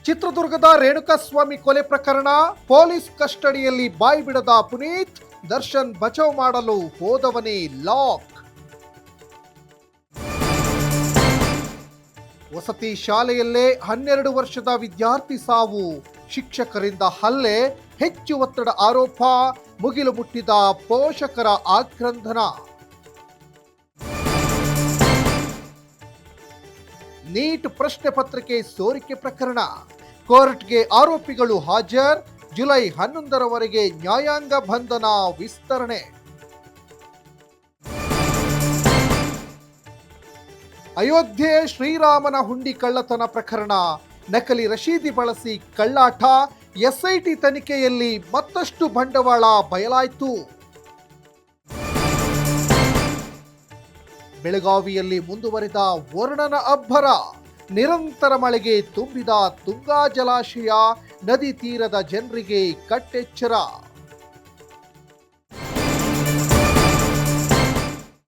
ಚಿತ್ರದುರ್ಗದ ರೇಣುಕಾಸ್ವಾಮಿ ಕೊಲೆ ಪ್ರಕರಣ, ಪೊಲೀಸ್ ಕಸ್ಟಡಿಯಲ್ಲಿ ಬಾಯಿ ಬಿಡದ ಪುನೀತ್, ದರ್ಶನ್ ಬಚಾವ್ ಮಾಡಲು ಹೋದವನೇ ಲಾಕ್. ವಸತಿ ಶಾಲೆಯಲ್ಲೇ 12 ವರ್ಷದ ವಿದ್ಯಾರ್ಥಿ ಸಾವು, ಶಿಕ್ಷಕರಿಂದ ಹಲ್ಲೆ, ಹೆಚ್ಚು ಒತ್ತಡ ಆರೋಪ, ಮುಗಿಲು ಮುಟ್ಟಿದ ಪೋಷಕರ ಆಕ್ರಂದನ. ನೀಟ್ ಪ್ರಶ್ನೆ ಪತ್ರಿಕೆ ಸೋರಿಕೆ ಪ್ರಕರಣ, ಕೋರ್ಟ್ಗೆ ಆರೋಪಿಗಳು ಹಾಜರ್, ಜುಲೈ 11ರವರೆಗೆ ನ್ಯಾಯಾಂಗ ಬಂಧನ ವಿಸ್ತರಣೆ. ಅಯೋಧ್ಯೆ ಶ್ರೀರಾಮನ ಹುಂಡಿ ಕಳ್ಳತನ ಪ್ರಕರಣ, ನಕಲಿ ರಶೀದಿ ಬಳಸಿ ಕಳ್ಳಾಟ, ಎಸ್ಐಟಿ ತನಿಖೆಯಲ್ಲಿ ಮತ್ತಷ್ಟು ಬಂಡವಾಳ ಬಯಲಾಯಿತು. ಬೆಳಗಾವಿಯಲ್ಲಿ ಮುಂದುವರಿದ ವರುಣನ ಅಬ್ಬರ, ನಿರಂತರ ಮಳೆಗೆ ತುಂಬಿದ ತುಂಗಾ ಜಲಾಶಯ, ನದಿ ತೀರದ ಜನರಿಗೆ ಕಟ್ಟೆಚ್ಚರ.